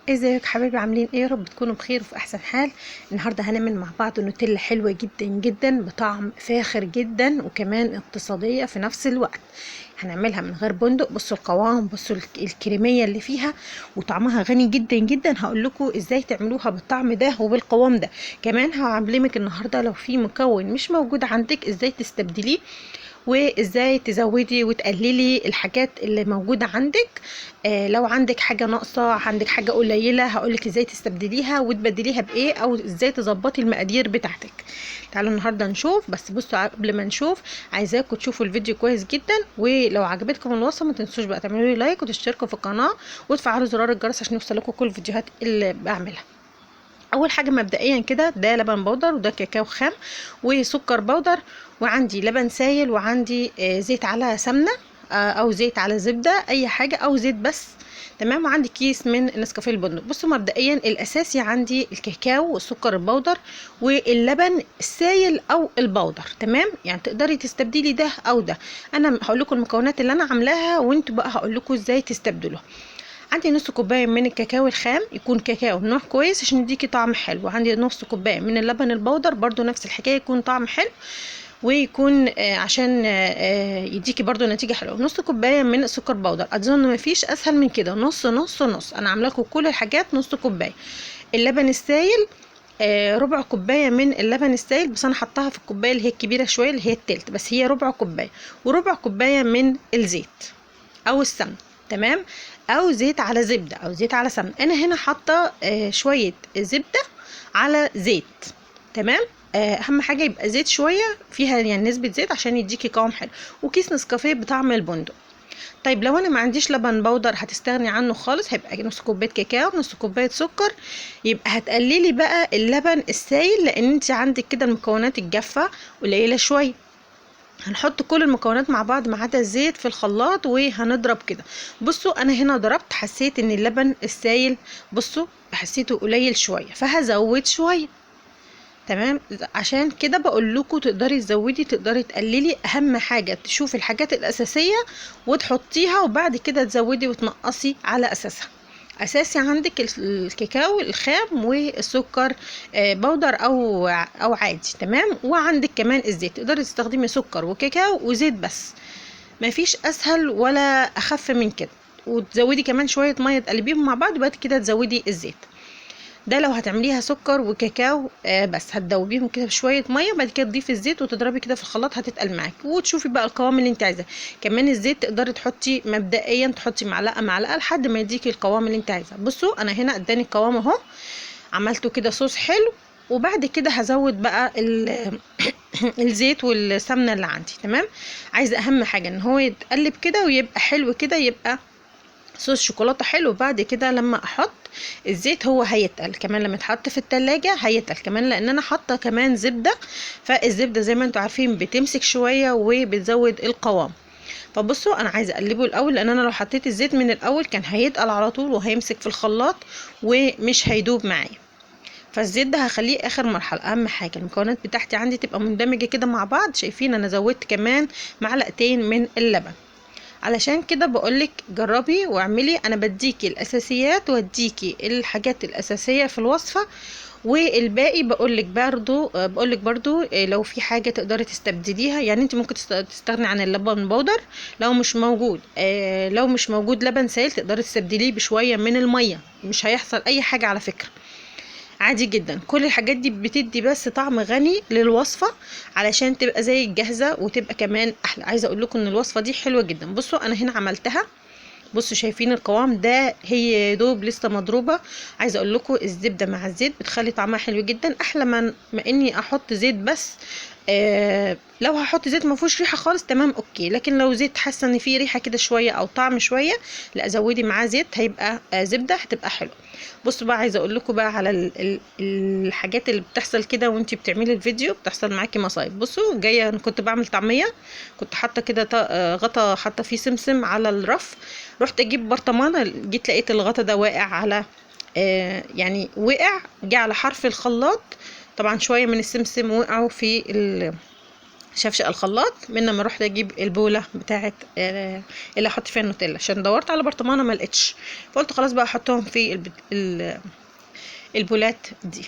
ازيك حبايبي؟ عاملين ايه؟ يا رب تكونوا بخير وفي احسن حال. النهارده هنعمل مع بعض نوتيلا حلوه جدا جدا بطعم فاخر جدا وكمان اقتصاديه في نفس الوقت. هنعملها من غير بندق. بصوا القوام، بصوا الكريميه اللي فيها وطعمها غني جدا جدا. هقول لكم ازاي تعملوها بالطعم ده وبالقوام ده. كمان هعلمك النهارده لو في مكون مش موجود عندك ازاي تستبدليه، وازاي تزودي وتقللي الحاجات اللي موجودة عندك. لو عندك حاجة ناقصة، عندك حاجة قليلة، هقولك ازاي تستبدليها وتبدليها بايه، او ازاي تظبطي المقادير بتاعتك. تعالوا النهاردة نشوف. بس بصوا قبل ما نشوف عايزاكم تشوفوا الفيديو كويس جدا، ولو عجبتكم الوصفة ما تنسوش بقى تعملوا لي لايك وتشتركوا في القناة وتفعلوا زرار الجرس عشان يوصلكم كل الفيديوهات اللي بعملها. اول حاجه مبدئيا كده، ده لبن بودر وده كاكاو خام وسكر بودر، وعندي لبن سايل، وعندي زيت على سمنه، او زيت على زبده، اي حاجه، او زيت بس. تمام. وعندي كيس من نسكافيه البندق. بصوا مبدئيا الاساسي عندي الكاكاو والسكر البودر واللبن السايل او البودر. تمام، يعني تقدري تستبدلي ده او ده. انا هقول لكم المكونات اللي انا عاملاها وانتوا بقى هقول لكم ازاي تستبدلوها. عندي نص كوبايه من الكاكاو الخام، يكون كاكاو نوع كويس عشان يديكي طعم حلو. عندي نص كوبايه من اللبن البودر، برضو نفس الحكايه، يكون طعم حلو ويكون عشان يديكي برضو نتيجه حلوه. نص كوبايه من السكر بودر، اظن ما فيش اسهل من كده، نص نص نص. انا عامله لكم كل الحاجات نص كوبايه. اللبن السايل ربع كوبايه من اللبن السائل، بس انا حطاها في الكوبايه اللي هي الكبيره شويه اللي هي التلت، بس هي ربع كوبايه. وربع كوبايه من الزيت او السمن. تمام. او زيت على زبده او زيت على سمن. انا هنا حاطه شويه زبده على زيت. تمام. اهم حاجه يبقى زيت شويه فيها، يعني نسبه زيت عشان يديكي قوام حلو. وكيس نسكافيه بطعم البندق. طيب لو انا ما عنديش لبن بودر هتستغني عنه خالص، هيبقى نص كوبايه كاكاو، نص كوبايه سكر. يبقى هتقللي بقى اللبن السائل، لان انت عندك كده المكونات الجافه قليله شويه. هنحط كل المكونات مع بعض ما عدا الزيت في الخلاط وهنضرب كده. بصوا انا هنا ضربت، حسيت ان اللبن السائل، بصوا حسيته قليل شويه فهزود شويه. تمام. عشان كده بقول لكم تقدري تزودي تقدري تقللي، اهم حاجه تشوفي الحاجات الاساسيه وتحطيها، وبعد كده تزودي وتنقصي على اساسها. اساسي عندك الكاكاو الخام والسكر بودر او عادي. تمام. وعندك كمان الزيت، تقدري تستخدمي سكر وكاكاو وزيت بس، مفيش اسهل ولا اخف من كده. وتزودي كمان شويه ميه تقلبيهم مع بعض، وبعد كده تزودي الزيت. ده لو هتعمليها سكر وكاكاو بس هتدوبيهم كده بشويه ميه، وبعد كده تضيفي الزيت وتضربي كده في الخلاط، هتتقل معاكي وتشوفي بقى القوام اللي انت عايزاه. كمان الزيت تقدري تحطي مبدئيا تحطي معلقه معلقه لحد ما يديكي القوام اللي انت عايزاه. بصوا انا هنا اداني القوام اهو، عملته كده صوص حلو. وبعد كده هزود بقى الزيت والسمنه اللي عندي. تمام. عايزه اهم حاجه ان هو يتقلب كده ويبقى حلو كده، يبقى صوص شوكولاته حلو. بعد كده لما احط الزيت هو هيتقل كمان، لما يتحط في التلاجة هيتقل كمان، لان انا حاطه كمان زبده. فالزبده زي ما انتوا عارفين بتمسك شويه وبتزود القوام. فبصوا انا عايزه اقلبه الاول، لان انا لو حطيت الزيت من الاول كان هيتقل على طول وهيمسك في الخلاط ومش هيدوب معايا. فالزيت ده هخليه اخر مرحله. اهم حاجه المكونات بتاعتي عندي تبقى مندمجه كده مع بعض. شايفين انا زودت كمان معلقتين من اللبن. علشان كده بقولك جربي واعملي، انا بديكي الاساسيات واديكي الحاجات الاساسيه في الوصفه، والباقي بقولك برضو لو في حاجه تقدري تستبدليها. يعني انت ممكن تستغني عن اللبن بودر لو مش موجود. لو مش موجود لبن سائل تقدري تستبدليه بشويه من الميه، مش هيحصل اي حاجه على فكره، عادي جدا. كل الحاجات دي بتدي بس طعم غني للوصفه علشان تبقى زي الجاهزه وتبقى كمان احلى. عايزه اقول لكم ان الوصفه دي حلوه جدا. بصوا انا هنا عملتها، بصوا شايفين القوام ده، هي دوب لسه مضروبه. عايزه اقول لكم الزبده مع الزيت بتخلي طعمها حلو جدا، احلى ما اني احط زيت بس. لو هحط زيت ما فيهوش ريحه خالص تمام اوكي، لكن لو زيت حاسه ان فيه ريحه كده شويه او طعم شويه، لا زودي معاه زيت، هيبقى زبده هتبقى حلوه. بصوا بقى عايزه اقول لكم بقى على الحاجات اللي بتحصل كده وانتي بتعملي الفيديو، بتحصل معاكي مصايب. بصوا جايه انا كنت بعمل طعميه، كنت حاطه كده غطا حاطه فيه سمسم على الرف. رحت اجيب برطمانه، جيت لقيت الغطا ده واقع على يعني وقع جه على حرف الخلاط. طبعا شويه من السمسم وقعوا في شفشق الخلاط من لما رحت اجيب البوله بتاعه اللي احط فيها النوتيلا، عشان دورت على برطمانه ما لقيتش، فقلت خلاص بقى احطهم في البولات دي.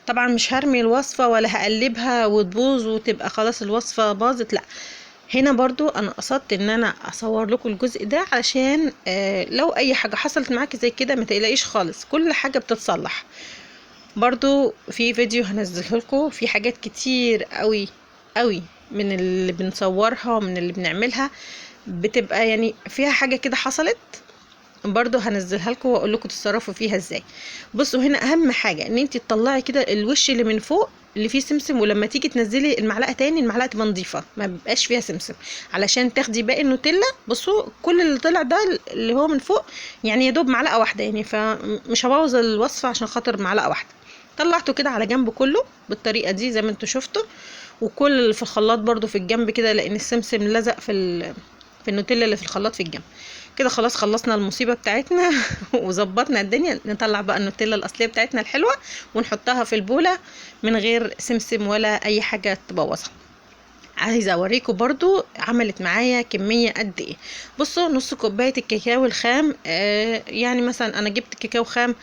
طبعا مش هرمي الوصفه ولا هقلبها وتبوظ وتبقى خلاص الوصفه باظت، لا، هنا برضو انا قصدت ان انا اصور لكم الجزء ده علشان لو اي حاجه حصلت معاكي زي كده ما تقلقيش خالص، كل حاجه بتتصلح. برضو في فيديو هنزله لكم في حاجات كتير قوي قوي من اللي بنصورها ومن اللي بنعملها بتبقى يعني فيها حاجه كده حصلت، برضو هنزلها لكم واقول لكم تتصرفوا فيها ازاي. بصوا هنا اهم حاجه ان انت تطلعي كده الوش اللي من فوق اللي فيه سمسم، ولما تيجي تنزلي المعلقه تاني المعلقه تبقى نظيفه ما بيبقاش فيها سمسم، علشان تاخدي باقي النوتيلا. بصوا كل اللي طلع ده اللي هو من فوق يعني يا دوب معلقه واحده يعني، فمش هبوظ الوصفه عشان خاطر معلقه واحده. طلعته كده على جنب كله بالطريقه دي زي ما انتوا شفتوا، وكل اللي في الخلاط برضو في الجنب كده، لان السمسم لزق في النوتيلا اللي في الخلاط في الجنب كده. خلاص خلصنا المصيبه بتاعتنا وظبطنا الدنيا. نطلع بقى النوتيلا الاصليه بتاعتنا الحلوه ونحطها في البوله من غير سمسم ولا اي حاجه تبوظها. عايزه اوريكم برضو عملت معايا كميه قد ايه. بصوا نص كوبايه الكاكاو الخام، يعني مثلا انا جبت كاكاو خام،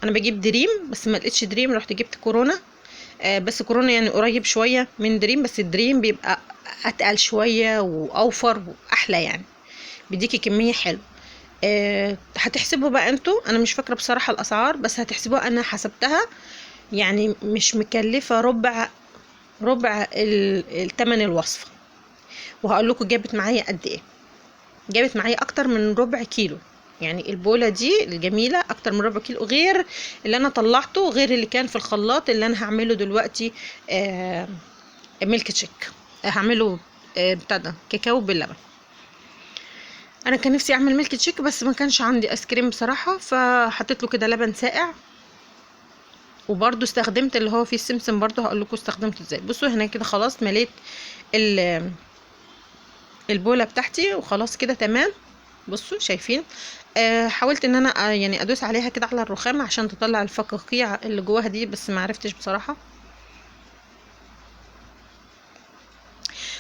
انا بجيب دريم بس ما لقيتش دريم، رحت جبت كورونا. بس كورونا يعني قريب شويه من دريم، بس الدريم بيبقى اتقل شويه واوفر واحلى يعني، بيديكي كميه حلوه. هتحسبوا بقى انتوا، انا مش فاكره بصراحه الاسعار بس هتحسبوها، انا حسبتها يعني مش مكلفه ربع التمن الوصفه. وهقول لكم جابت معايا قد ايه. جابت معايا اكتر من ربع كيلو، يعني البوله دي الجميله اكتر من ربع كيلو، غير اللي انا طلعته، غير اللي كان في الخلاط اللي انا هعمله دلوقتي ميلك تشيك. هعمله بتاع ده كاكاو باللبن. انا كان نفسي اعمل ميلك تشيك بس ما كانش عندي ايس كريم بصراحه، فحطيت له كده لبن ساقع، وبرده استخدمت اللي هو فيه السمسم، برده هقول لكم استخدمته ازاي. بصوا هنا كده خلاص مليت البوله بتاعتي وخلاص كده تمام. بصوا شايفين، حاولت ان انا يعني ادوس عليها كده على الرخام عشان تطلع الفقاقيع اللي جواها دي، بس ما عرفتش بصراحه.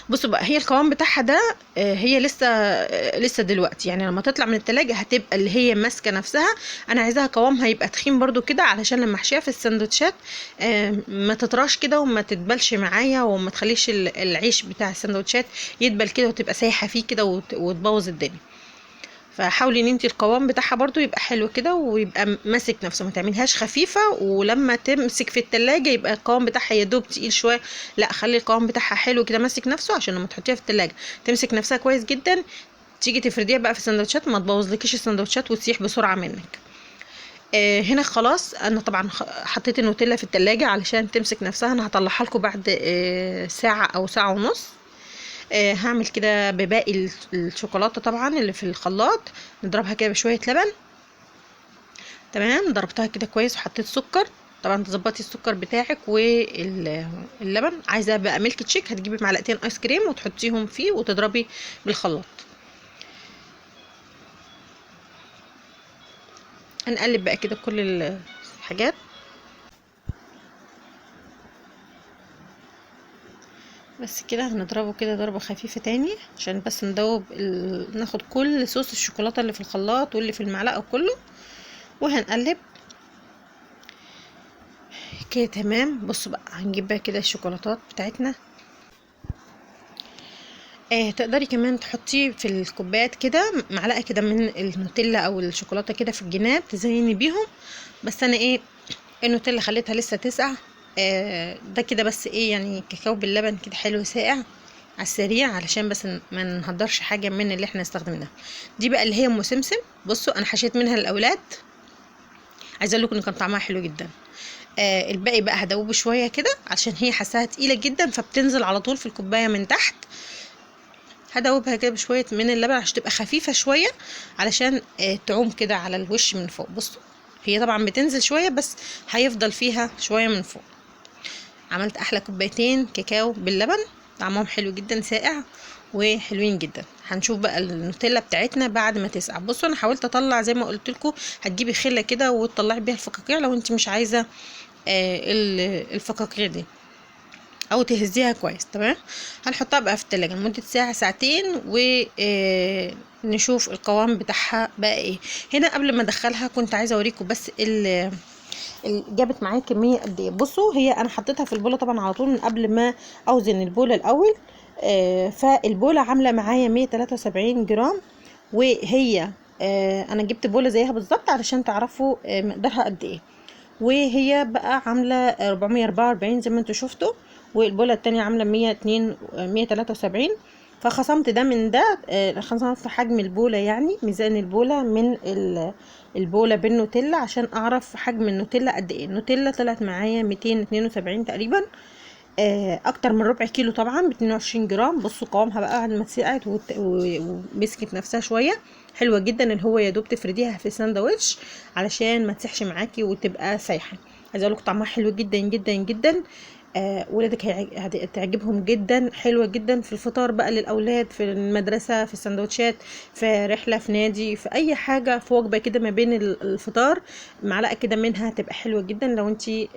بصوا بقى هي القوام بتاعها ده هي لسه دلوقتي يعني لما تطلع من التلاجة هتبقى اللي هي ماسكه نفسها. انا عايزاها قوامها يبقى تخين برضو كده علشان لما احشيها في السندوتشات ما تطراش كده وما تتبلش معايا، وما تخليش العيش بتاع السندوتشات يدبل كده وتبقى سايحه فيه كده وتبوظ الدنيا. فحاولي ان انت القوام بتاعها برضو يبقى حلو كده ويبقى ماسك نفسه، ما تعملهاش خفيفه ولما تمسك في التلاجة يبقى القوام بتاعها يا دوب تقيل شويه، لا خلي القوام بتاعها حلو كده ماسك نفسه عشان لما تحطيها في التلاجة تمسك نفسها كويس جدا. تيجي تفرديها بقى في السندوتشات ما تبوظلكيش السندوتشات وتسيح بسرعه منك. هنا خلاص انا طبعا حطيت النوتيلا في التلاجة علشان تمسك نفسها. انا هطلعها لكم بعد ساعه او ساعه ونص. هعمل كده بباقي الشوكولاته طبعا اللي في الخلاط، نضربها كده بشويه لبن. تمام ضربتها كده كويس وحطيت سكر، طبعا تظبطي السكر بتاعك واللبن. عايزه بقى ميلك تشيك هتجيبي معلقتين ايس كريم وتحطيهم فيه وتضربي بالخلاط. هنقلب بقى كده كل الحاجات. بس كده هنضربه كده ضربة خفيفة تاني عشان بس ندوب ناخد كل صوص الشوكولاتة اللي في الخلاط واللي في المعلقة كله، وهنقلب كده تمام. بصوا بقى هنجيب بقى كده الشوكولاتات بتاعتنا. تقدري كمان تحطيه في الكوبايات كده معلقة كده من النوتيلا او الشوكولاتة كده في الجناب تزيني بيهم، بس انا النوتيلا خليتها لسه تسقع. ده كده بس يعني كاكاو باللبن كده حلو ساقع على السريع علشان بس ما نهدرش حاجه من اللي احنا استخدمناها. دي بقى اللي هي ام سمسم. بصوا انا حشيت منها الاولاد، عايزه اقول لكم ان كان طعمها حلو جدا. الباقي بقى هدوبه شويه كده عشان هي حاساها تقيله جدا فبتنزل على طول في الكوبايه من تحت. هدوبها كده بشويه من اللبن عشان تبقى خفيفه شويه علشان تعوم كده على الوش من فوق. بصوا هي طبعا بتنزل شويه بس هيفضل فيها شويه من فوق. عملت احلى كوبايتين كاكاو باللبن طعمهم حلو جدا ساقع وحلوين جدا. هنشوف بقى النوتيلا بتاعتنا بعد ما تسقع. بصوا انا حاولت اطلع زي ما قلت لكم، هتجيبي خله كده وتطلعي بيها الفقاقيع لو انت مش عايزه الفقاقيع دي. او تهزيها كويس. تمام. هنحطها بقى في التلاجة لمدة ساعة ساعتين ونشوف القوام بتاعها بقى ايه. هنا قبل ما ادخلها كنت عايزه اوريكم بس جابت معايا كميه قد ايه. بصوا هي انا حطيتها في البوله طبعا على طول من قبل ما اوزن البوله الاول. فالبوله عامله معايا 173 جرام، وهي انا جبت بوله زيها بالظبط علشان تعرفوا مقدارها قد ايه. وهي بقى عامله 444 زي ما انتوا شفتوا، والبوله التانية عامله 173. فخصمت ده من ده، خصمت حجم البوله يعني ميزان البوله من البوله بالنوتيلا عشان اعرف حجم النوتيلا قد ايه. النوتيلا طلعت معايا 272 تقريبا، اكتر من ربع كيلو طبعا ب 22 جرام. بصوا قوامها بقى بعد ما اتسقعت ومسكت نفسها شويه، حلوه جدا اللي هو يا دوب تفرديها في ساندوتش علشان ما تسحش معاكي وتبقى سايحه. عايزه اقول لكم طعمها حلو جدا جدا جدا. ولادك هتعجبهم جدا، حلوه جدا في الفطار بقى للاولاد، في المدرسه، في السندوتشات، في رحله، في نادي، في اي حاجه، في وجبه كده ما بين الفطار. معلقه كده منها تبقى حلوه جدا لو انتي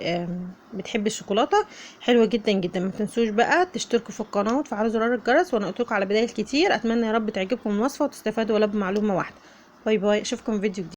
بتحبي الشوكولاته. حلوه جدا جدا. ما تنسوش بقى تشتركوا في القناه وتفعلوا زرار الجرس، وانا قلت لكم على بدايل كتير. اتمنى يا رب تعجبكم الوصفه وتستفادوا ولو بمعلومه واحده. باي باي، اشوفكم في فيديو جديد.